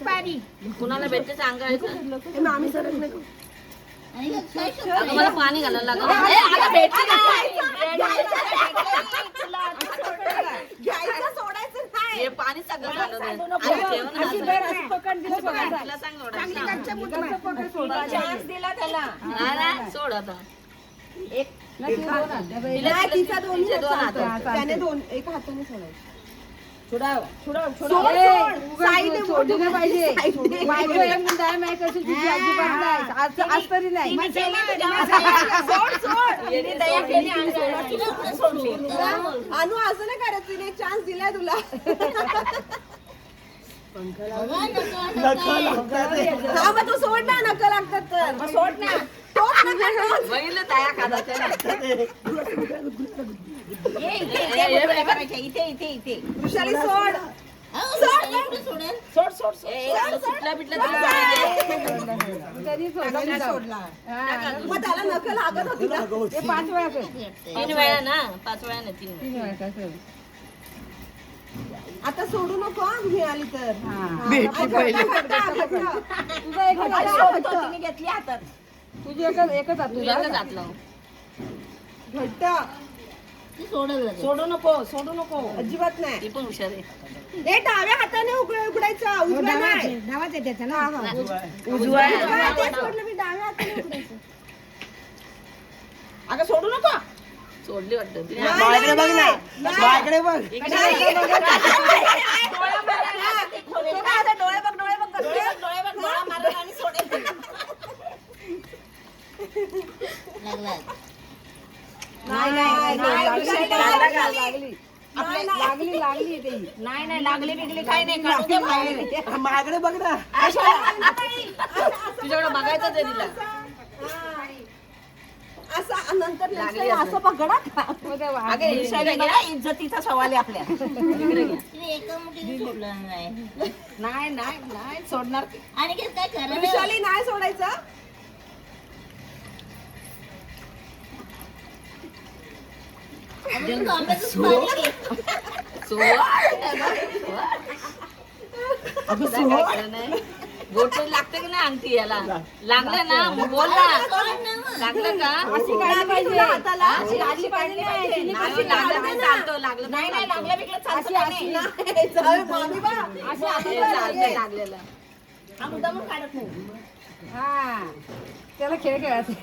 सुपारी कुणाला भेटते सांगायचं आम्ही सरक नको अगं मला पाणी घालायला लागलं ए, आता भेटते घ्यायचं सोडायचं नाही हे पाणी सगळं झालं तिला सांग थोडं. चान्स दिला त्याला नाही, सोड आता नाही तिचा दोन तिचे दोन हात. त्याने दोन एक हाताने सोडायचं सोडाव सोडू पाहिजे आज तरी नाही अनु असं नाही करत तिने एक चान्स दिलाय तुला हा मग तू सोड ना नका लागतात तर सोड ना बघितलं तया खादाच्या इथे वृषाली सोड सोड सुटला पिटला सोडला मग त्याला नका लागत होती ना 5 वेळा कर 3 वेळा ना 5 वेळा नाही 3 वेळा आता सोडू नको हा, मिळाली तर तिने घेतली हातात तुझी एकच हात तुझा एकच हात लाव. घट्ट सोडू नको अजिबात नाही ती पण हुशार आहे हे डाव्या हाताने उघडायचं उजव्या नाही नावाच आहे त्याचा हा, ना हा. उजवा हा, तेच म्हटलं मी डाव्या हाताने उघडायचं अगं सोडू नको सोडली वाटतं ती. नाही, नाही, नाही. इकडे नाही. डोळे बघ डोळा मारला आणि सोडेल नाही लागली बिगली काही नाही काढू दे बाहेर माझ्याकडे बघ ना तुझ्याकडे बघायचंच आहे तिला असं नंतर असं पकडा अगे इज्जतीचा सवाल आहे आपल्या इकडे घ्या नाही सोडणार वृषाली नाही सोडायचं गोट लागतं की नाही अंगठी याला लागलं ना मग बोल ना लागलं का हाताला लागलं नाही चालतो लागलं नाही लागलं बिगलं चालतं नाही चालतंय लागलेलं हा मुद्दा मग काढत नाही त्याला खेळ खेळायचे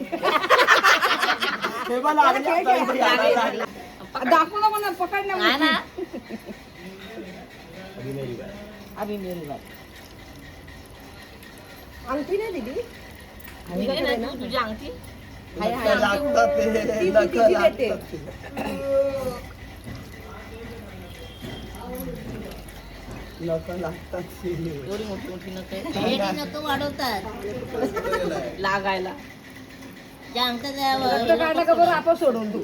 दाखवू नको ना पकड ना नाही ना अभी मेरी बात अंगठी नाही दिली दिली नाही तू तुझी अंगठी देते एवढी मोठी मोठी नखे नको वाढवतात लागायला काढला का बरं आपण सोडून तू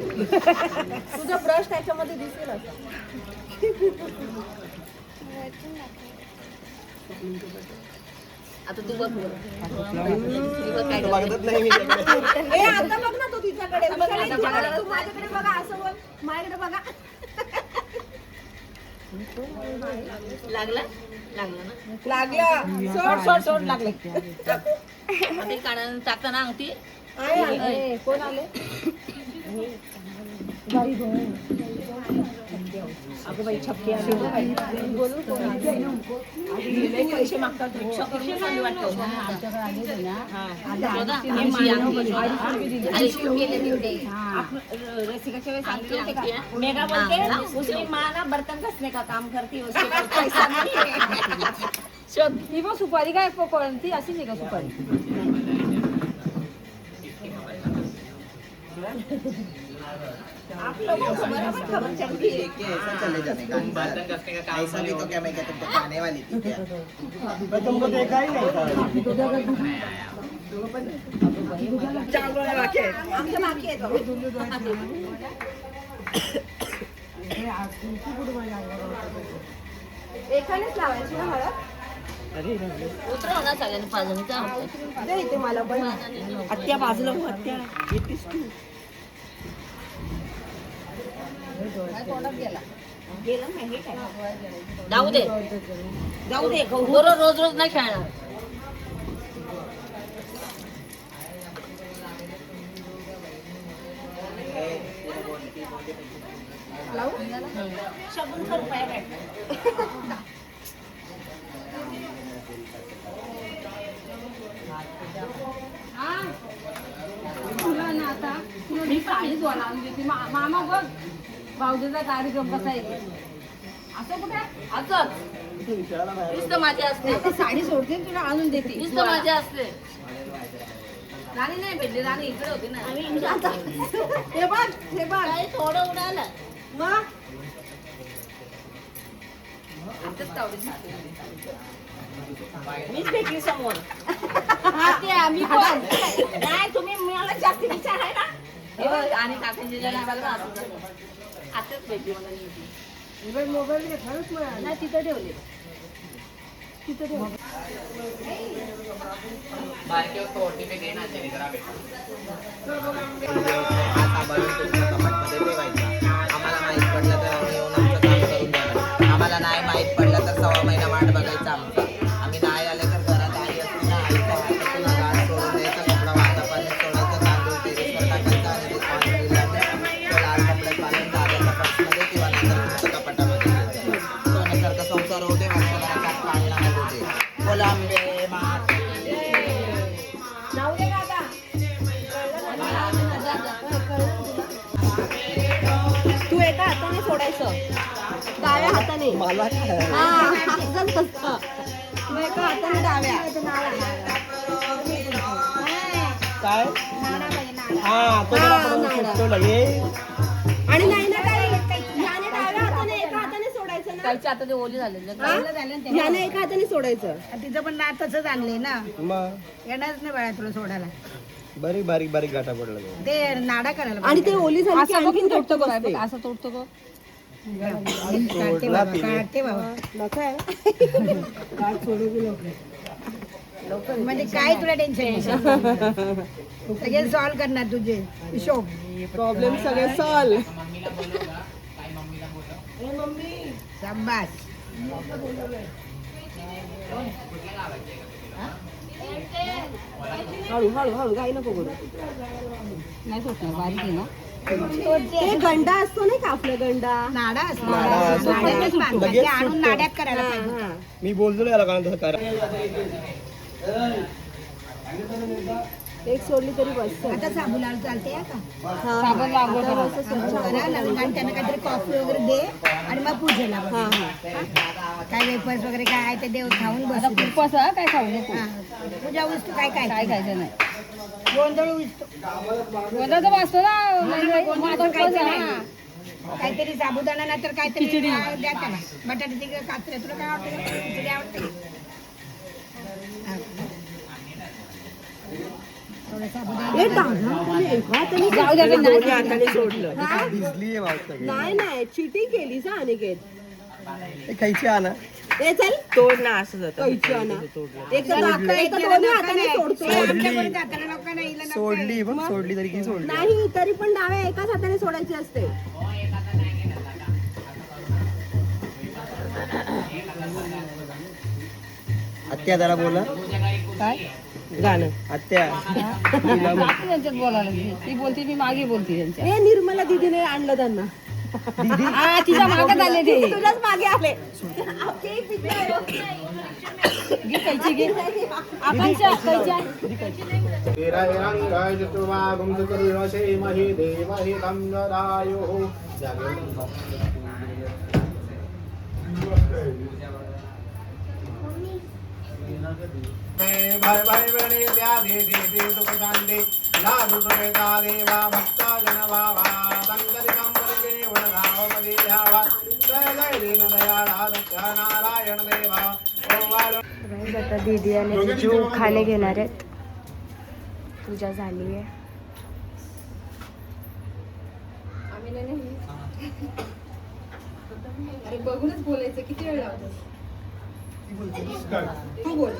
तुझा ब्रश त्याच्यामध्ये दिसेल असं आता तू बघ काय ए आता बघ ना तो तिच्याकडे तू माझ्याकडे बघा असं बोल माझ्याकडे बघा लागला लागला ना लागला सोड लागले ते काढायला टाकताना अंगठी कोण आले अगं बाई छपकी पैसे मागतात रसिकाच्या वेळेस सांगते होते का मेघा बोलते उसकी माँ ना बर्तन घसने का काम करती है उसके पास पैसा नहीं है ही मग सुपारी काय कोणती अशीच आहे का सुपारी आप लोगों को बराबर खबर चलती है ऐसा चले जाने का ऐसा भी तो क्या मैं क्या तुमको खाने वाली थी क्या मैं तुमको देखा ही नहीं था आमच्या बाकी आहे तो एकानेच लावायची ना हळद उतरव ना सगळ्यांनी पाजून का दे इथे मला पण हत्या बाजूला हत्या येतेस तू तोंडात गेला गेलं नाही हे काय जाऊ दे जाऊ दे खाऊ. बरोबर रोज रोज नाही खेळणार. शगुन करू पाय भेट. तुला ना आता तुला मी साडीच वाला आणून देते. मामा बघ भाऊजीचा कार्यक्रम कसा आहे असं कुठे असंच नुसतं माझ्या असते. आता साडी सोडते तुला आणून देते. नुसतं माझ्या असते. राणी नाही भेटली, राणी इकडे होती ना. हे बघ हे बघ काही थोडं उडालं. मग इथंच तावडीत साडी. मीच भेटली समोर. ते आम्ही पण नाही तुम्ही मला जास्ती विचार आहे ना. हे बघ, आणि काकांची जरा बघा असं झालं. आताच भेटली मला ही. मोबाईल घेतलाच नाही तिथं ठेवले तिथं ठेवले. आम्हाला माहित पडलं तर आम्ही येऊन आमचं काम करून देणार. आम्हाला नाही माहित पडलं तर 1.25 महिना वाट बघायचा आमचा. आम्ही नाही आले तर घरात आई असते ना, आईच्या हातातून गाठ सोडून द्यायचा, कपडा वाटा पाण्यात सोडायचं, तांदूळ टेरेसवर टाकायचा आणि ते पाणी दिल्याने तो लाल कपड्यात घालून दादाच्या पर्समध्ये किंवा नंतर तुमच्या कपाटामध्ये घ्यायचं. सोन्यासारखा संसार होते, वर्षभरात पाळणा होते. कोलांबे जाऊ दे काका. तू एका हाताने सोडायचं, डाव्या हाताने. मला हा असंच असतं. तू एका हाताने डाव्या. काय हा तो जरा आपण सुटतो लगेच. आणि नाही ना ताई, याने डाव्या हाताने एका हाताने सोडायचं ना. ताईच्या आता ते ओली झालेले. याने एका हाताने सोडायचं. तिचं पण ना तसंच आणलंय ना. मग येणारच नाही बाळा तुला सोडायला. बारीक बारीक बारीक गाठा पडला तो. ते नाडा करायला आणि ते ओली झाली की आणखीन तोडतो घट्ट बघ, बसते. असं तोडतो बघ. सोडला तिने. काढते बाबा. नका आहे. म्हणजे काय तुला टेन्शन सगळे सॉल्व करणार तुझे हिशोब. प्रॉब्लेम सगळे सॉल्व. शाबास. हळू हळू हळू काही नको करू. नाही सोडणार, बारीक आहे ना. ते गंडा असतो नाही का आपला गंडा. नाडा असतो. नाडा असतो. नाड्यात बांधतात. लगेच ते आणून सुटतो. नाड्यात करायला पाहिजे. हा. मी बोलतो याला कारण तसं करा. एक सोडली तरी बस. आता साबू लाल चालते का साबण लागू करा, लावून आणि त्यांना काहीतरी कॉफी वगैरे दे आणि मग पूजेला बस. काय वेपर्स वगैरे काय आहे ते देव खाऊन बस. काय खाऊ नको. पूजा वस्तू काय काय काय खायचं नाही. गोंधळ उचतो. गोंधळ वाचतो गोंधळ खायचं नाही. काहीतरी साबुदाणा नाही तर काहीतरी द्या त्याला. बटाट्याची काचऱ्या तुला काय आवडतं? खिचडी आवडते. हा. थोडं साबुदाणा सोडलं. भिजली आहे नाही नाही चिटिंग केली सा अनिकेत. खायची आणा. ए चल तोड ना असं जातं. कैची आणा. एक तर दाखला, एक तर दोन्ही हाताने सोडतो. सोडली बघ, सोडली तरी की सोडली. नाही तरी पण डाव्या एकाच हाताने सोडायची असते. आत्या जरा बोला. काय गाणं आत्या त्यांच्यात बोलायला ती बोलते मी मागे बोलते त्यांच्या. हे निर्मला दीदीने आणलं त्यांना. हा तिच्या मागत आले ते. तुझ्याच मागे आले. घे कैची घे. आपण कैच्या भाई भाई बने द्या दे दे दे सुख शांती लाडू प्रभेदा देवा भक्ता जन भावा संकरी संपरी देवण भावमदी ध्यावा जय जय दीन दयाळा दत्त नारायण देवा आता दीदी आणि जिजू खाणे घेणार आहेत. पूजा झाली आहे. बघूनच बोलायचं. किती वेळ लावतो तू बोल.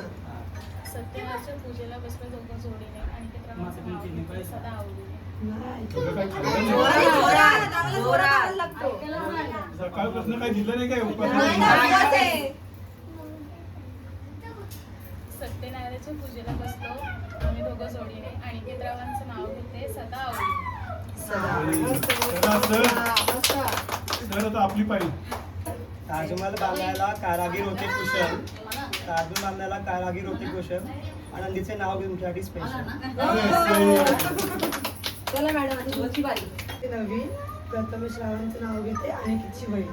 सत्यनारायणच्या पूजेला बसलो दोघं जोडीने आणि ते क्रमांचं नाव घेतलं सदा आवडीने. सकाळपासून काही दिलं नाही काय सत्यनारायणच्या पूजेला बसलो आम्ही दोघं जोडीने आणि ते क्रमांचं नाव घेते सदा आवडीने. आपली पाहिजे. ताजमहल बांधायला कारागीर होते कुशल. ताजमहल बांधायला कारागीर होते कुशल. आनंदीचे नाव घेऊन तुमच्यासाठी स्पेशल. चला मॅडम आणि तुमची बारी. नवीन प्रथम श्रावणचं नाव घेते आणि किती बहीण.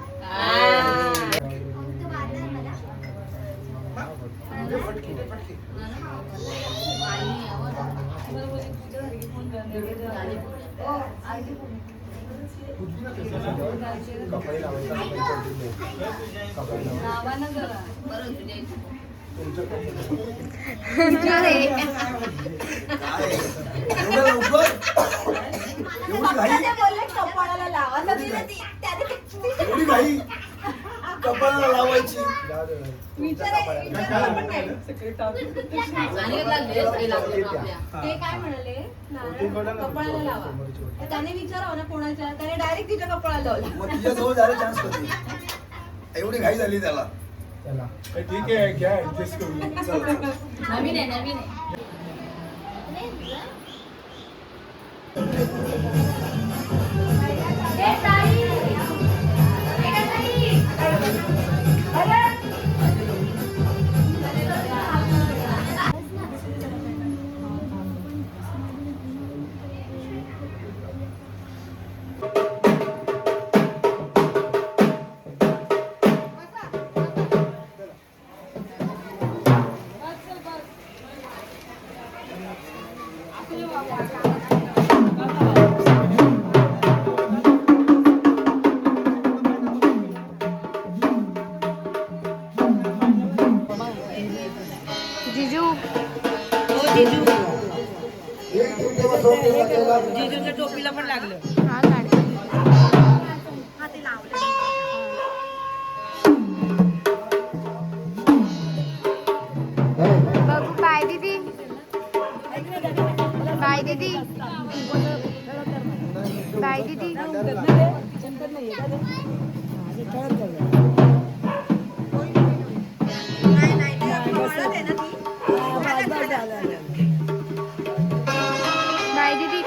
कपाळाला लावा तर तिला एवढी घाई कपाळाला लावायची. ते काय म्हणाले नारळ कपाळाला लावा. त्याने विचारावं ना कोणाच्या, त्याने डायरेक्ट तिच्या कपाळाला लावला. मग तिच्याजवळ जायला चान्स होती. एवढी घाई झाली त्याला. ठीक आहे घ्या ऍडजस्ट करू. नवीन आहे. जिजू जिजूच्या टोपीला पण लागलं. हा काढ. बघू बाय दीदी. बाय दीदी. बाय दीदी. बाय दीदी.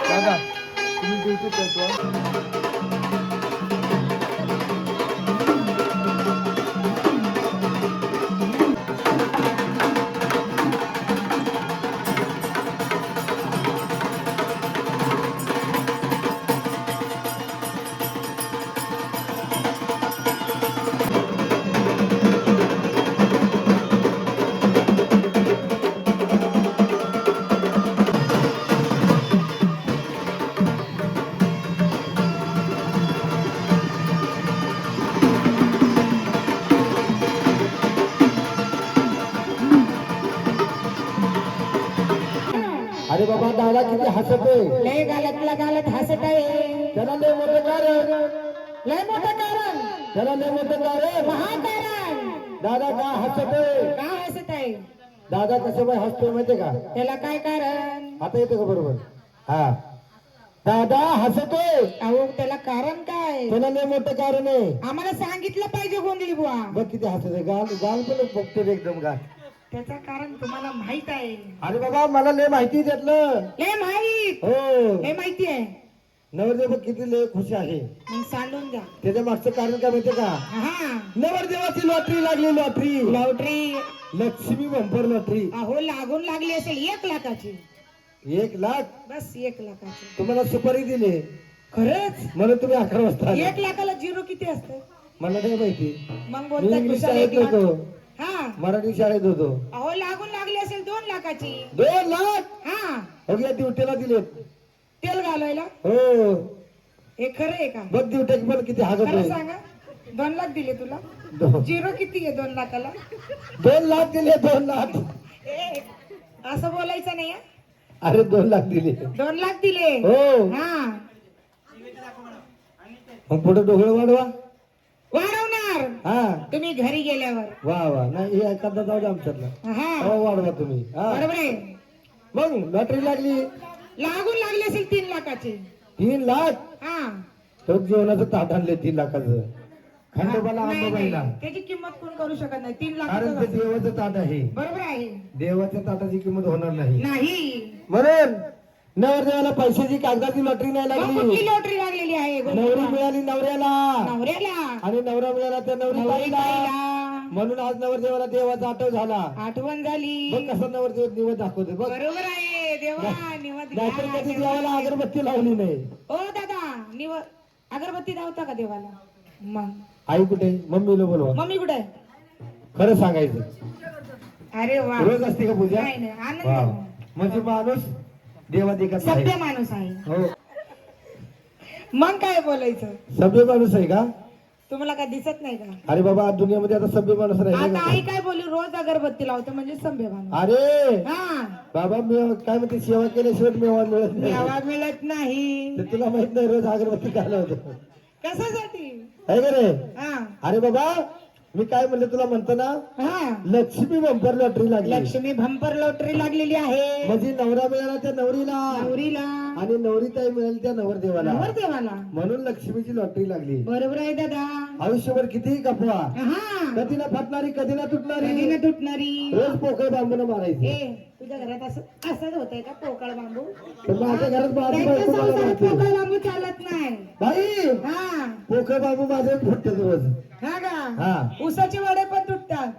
अरे बाबा दादा किती हसते. लय गालत हसत आहे. त्याला लय मोठं कारण. लय मोठं कारण. त्याला लय मोठं कारण. महाकारण. दादा का हसतोय. का हसत आहे? दादा कसं बाय हसतोय माहितीये का? त्याला काय कारण? आता येतो का बरोबर? हा दादा हसतोय. अहो त्याला कारण काय? त्याला लय मोठं कारण आहे. आम्हाला सांगितलं पाहिजे गोंधळी बुवा. बघ किती हसत आहे. गाल गाल पण बघतो एकदम गाल. त्याचं कारण तुम्हाला माहित आहे. अरे बाबा मला लय माहिती त्यातलं. लय माहित. हो लय माहिती आहे. नवरदेव बघ किती लय खुश आहे. मग सांगून द्या. त्याच्या मागचं कारण काय माहितीये का? हा नवरदेवाची लॉटरी लागली. लॉटरी. Lakshmi bumper lottery. अहो लागून लागली असेल 1 लाखाची. 1 लाख. बस 1 लाखाची. तुम्हाला सुपारी दिली. खरंच म्हणून तुम्ही 11 वाजता आले. 1 लाखाला 0 किती असतं? मला नाही माहिती. मग मी बोलता इंग्लिश कुशाल शाळेत 1 लाख. होतो. हा मराठी शाळेत होतो. अहो लागून लागली असेल 2 लाखाची. 2 लाख हा अगदी ड्युटीला दिलेत. तेल घालायला. हो हे खरं आहे का? बघ ड्युटी पण किती हागत खरं आहे. सांगा. 2 लाख दिले तुला. 0 किती आहे 2 लाखाला? 2 लाख दिले. 2 लाख. ए, असं बोलायचं नाही. अरे 2 लाख दिले. 2 लाख दिले. हो हा मग पुढे डोळे वाढवा. वाढवणार. वाढणार हा तुम्ही घरी गेल्यावर. वा वा नाही हे एखादा जाऊ दे आमच्यातला हा वाढवा तुम्ही हा बरोबर आहे. मग लॉटरी लागली लागून लागले असेल 3 लाखाचे. 3 लाख हा तो जेवणाचं ताट आणले 3 लाखाचं खंडोबाला नाही, अंबाबाईला नाही. त्याची किंमत कोण करू शकत नाही. 3 कारण ते लाखाचं देवाचं ताट आहे बरोबर आहे. देवाच्या ताटाची किंमत होणार नाही नाही म्हणून नवरदेवाला पैशाची कागदाची लॉटरी नाही मग लागली कुठली लॉटरी लागलेली आहे नवरी मिळाली नवऱ्याला नवऱ्याला आणि नवरा मिळाला त्या नवरी बाईला नवरीबाईला. म्हणून आज नवरदेवाला देवाचा आठव झाला आठवण झाली. बघ कसं नवरदेव निवड दाखवते बघ बरोबर आहे. देवा निवद नाहीतर घ्या. कधी देवाला अगरबत्ती लावली नाही ओ दादा अगरबत्ती लावता का देवाला? मग आई कुठे मम्मीला बोलवा मम्मी कुठे आहे? खरं सांगायचं अरे वा रोज असते का पूजा नाही नाही आनंद वा. आहे. म्हणजे माणूस देवाधिकार सभ्य माणूस आहे. हो मग काय बोलायचं? सभ्य माणूस आहे का? तुम्हाला काय दिसत नाही का? अरे बाबा आज दुनियामध्ये आता सभ्य माणूस राहिले आता का? आई काय बोलली रोज अगरबत्ती लावते म्हणजे सभ्य माणूस. अरे हा बाबा मी काय म्हणते सेवा केल्याशिवाय मेवा मिळत नाही देवा मिळत नाही. तर तुला माहित नाही रोज अगरबत्ती काय लावतो कशासाठी? आहे का रे? हा अरे बाबा मी काय म्हणलं तुला म्हणतो ना हा लक्ष्मी बंपर लॉटरी लागली लक्ष्मी भंपर लॉटरी लागलेली आहे. म्हणजे नवरा मिळाला त्या नवरीला नवरीला आणि नवरीताई मिळाली त्या नवरदेवाला नवरदेवाला. म्हणून लक्ष्मीची लॉटरी लागली बरोबर आहे दादा. आयुष्यभर कितीही कपवा हा कधी ना फाटणारी कधी ना कधी तुटणारी न तुटणारी. रोज पोकळ बांबून मारायची ए तुझ्या घरात असंच होतंय का पोकळ बांबू? पण माझ्या घरात माझी त्यांच्या बायको मला संसारात मारते. पोकळ बांबू चालत नाही. बाई हा पोकळ बांबू माझे फुटतात रोज हा का हा उसाचे वडे पण तुटतात.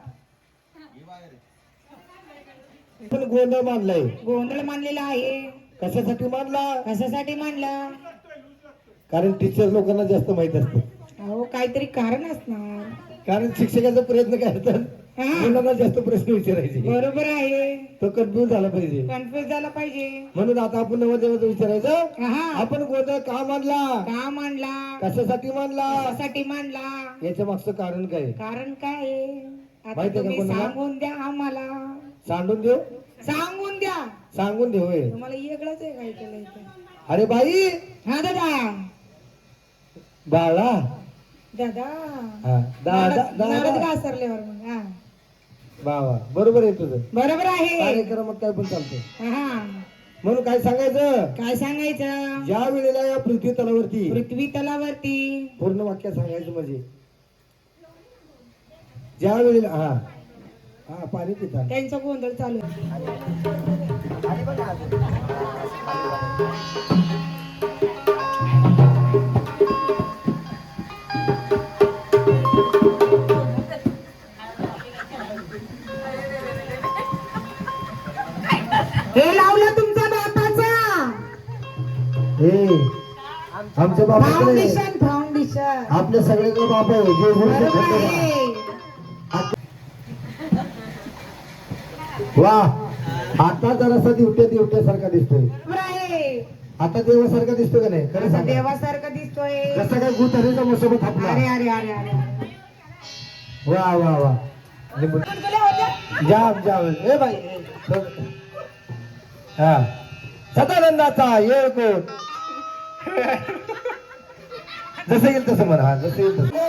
पण गोंधळ मानलाय गोंधळ मानलेला आहे. कशासाठी मानला कशासाठी मांडला? कारण टीचर लोकांना जास्त माहित असतं अहो काहीतरी कारण असणार. कारण शिक्षकाचा प्रयत्न काय असतात हा. मुलांना जास्त प्रश्न विचारायचे बरोबर आहे. तो कन्फ्युज झाला पाहिजे कन्फ्युज झाला पाहिजे. म्हणून आता आपण नवदेवाचं विचारायचं हा आपण गोंधळ का मानला का मांडला? कशासाठी मानला कशासाठी मांडला? याच्या मागचं कारण काय कारण काय आहे? आता माहिती आहे का तुम्ही कोणाला? सांगून द्या आम्हाला. सांडून देऊ सांगून द्या. सांगून देऊ होय. तुम्हाला वेगळंच आहे काय केलं इथं? अरे बाई हा दादा बाळा दादा हा दादा नारद दादा घासरल्यावर मग हा बाबा बरोबर आहे तुझं बरोबर आहे. कार्यक्रमात काय पण चालतं हा म्हणून काय सांगायचं काय सांगायचं? ज्या वेळेला या पृथ्वी तलावरती पृथ्वी तलावरती पूर्ण वाक्य सांगायचं म्हणजे ज्या वेळेला हा हा पाणी पिता त्यांचा गोंधळ चालू आहे. हे लावलं तुमच्या बापाचा हे आमच्या बाबाकडे फाउंडेशन फाउंडेशन. आपल्या सगळ्यांकडे बाप आहे जे बरोबर आहे. वा आता जरासा दिवट्यासारखा दिसतोय बरोबर आहे. आता देवासारखा दिसतो का नाही खरं आता सांगा देवासारखं दिसतोय. जसं काय भूत हरीचा मुसोबत आपला अरे अरे अरे अरे वा वा वा जाम जाम ए बाई हा सदानंदाचा येळकोट जसं येईल तसं म्हणा हा जसं येईल तसं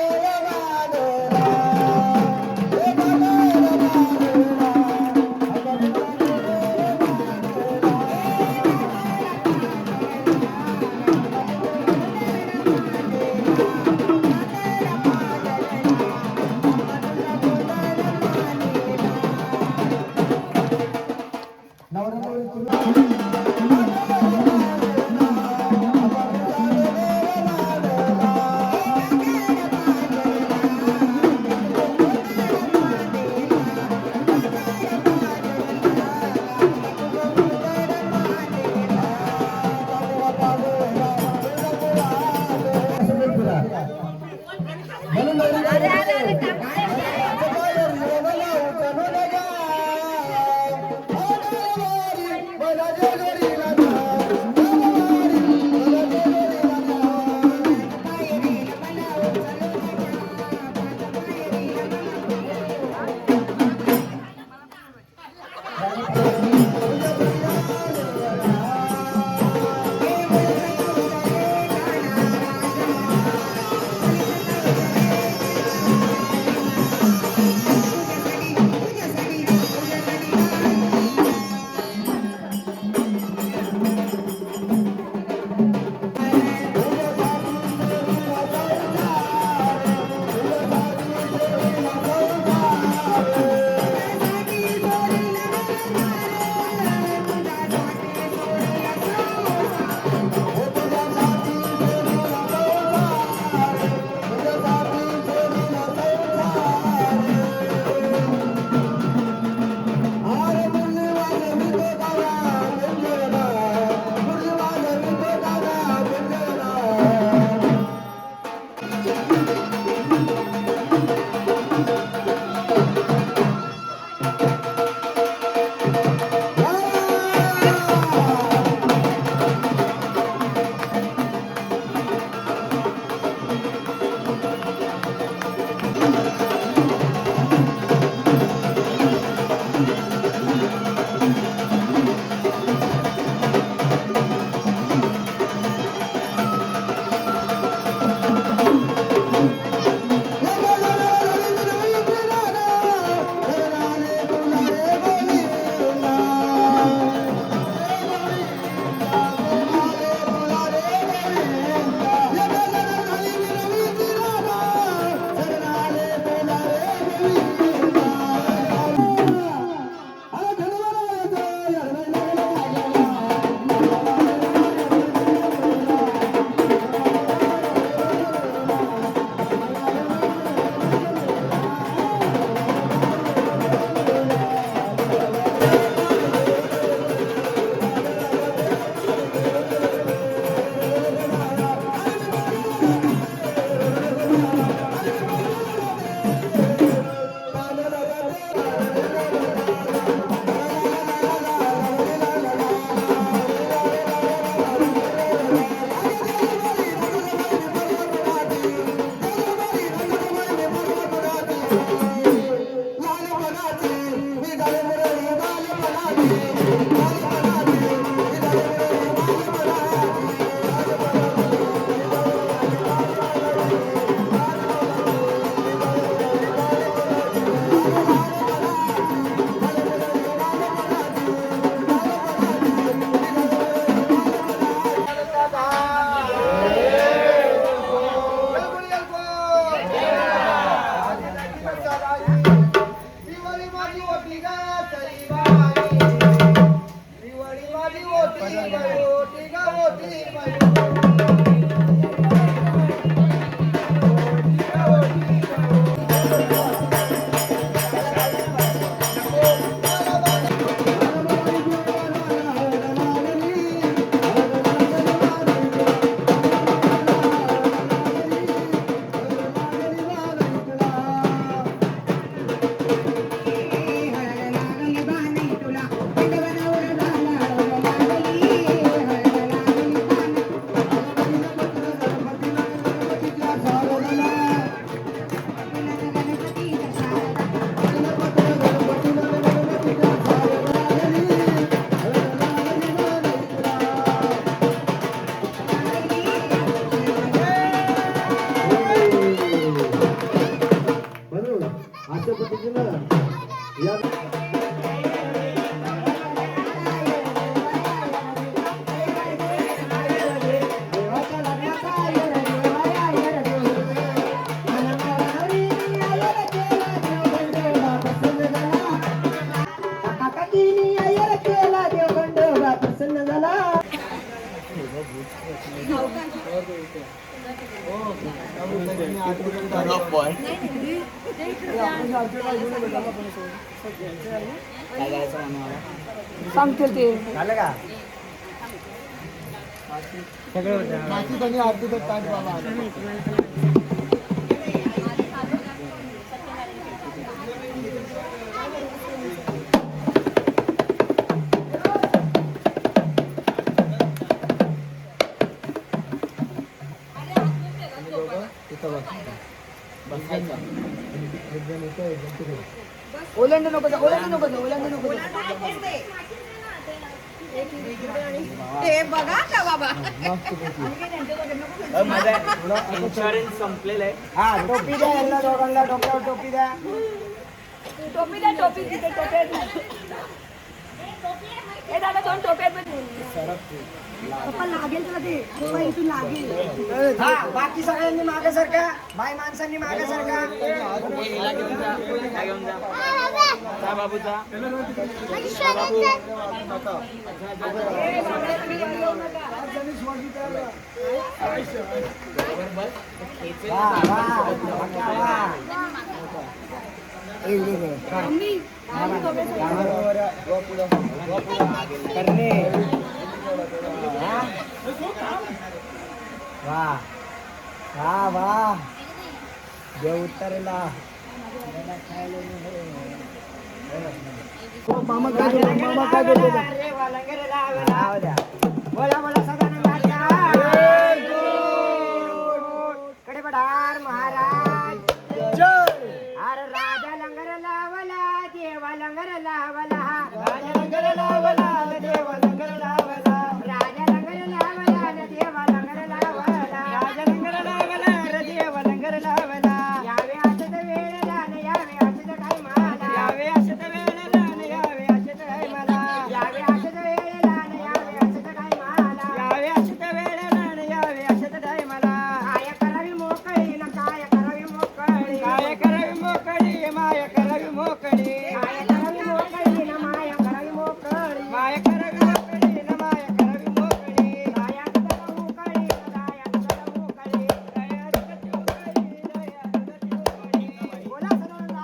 म्हणून अशा पद्धतीनं या प्रसन्न झाला. सांगतील ते झालं का सगळं बाकी त्यांनी आरती तर ताट बाबा ओलांडू नको जा, ओलांडू नको जा, ओलांडू नको जा. ते बघा का बाबा इन्शुरन्स संपलेलं आहे. हा टोपी द्या यांना दोघांना, डोक्यावर टोपी द्या. टोपी द्या, टोपी तिथे टोपी आहेत. ए दादा दोन टोपी आहेत. पप्पा लागेल तुला ते पप्पा इथून लागेल. हा बाकी सगळ्यांनी मागे सरका, बाई माणसांनी मागे सरका. बाबूचा करणे वा वा वा देव उत्तरेला मामा काय बोलतो, मामा काय बोलतो बोला बोला सदानंद कडे पठार महाराज अरे राजा लंगर लावला देवा लंगर लावला राजा लंगर लावला देवा लंगर लावला राजा लंगर लावला देवा लंगर लावला राजा लंगर लावला देवा लंगर लावला यावे असत वेळेला यावे असत काय मला यावे असत वेळेला यावे असत काय मला यावे असत वेळेला यावे असत काय मला यावे असत वेळेला यावे असत काय मला काय करावी मोकळी ना काय करावी मोकळी काय करावी मोकळी माया करावी मोकळी काय करावी मोकळी ना माया करावी मोकळी माया करावी मोकळी ना माया करावी मोकळी माया करावी मोकळी माया करावी मोकळी माया करावी मोकळी बोला सर्वांना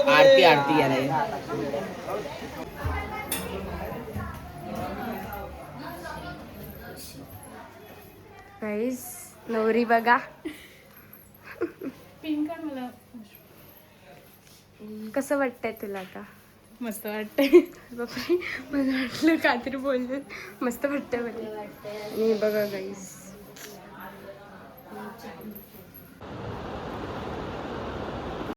आरती आरती याला गाईस नवरी बघा पिंक आहे मला कसं वाटतंय तुला आता? मस्त वाटतंय. बापरे मला वाटलं काहीतरी बोललं. मस्त वाटतंय मला. आणि बघा गाईस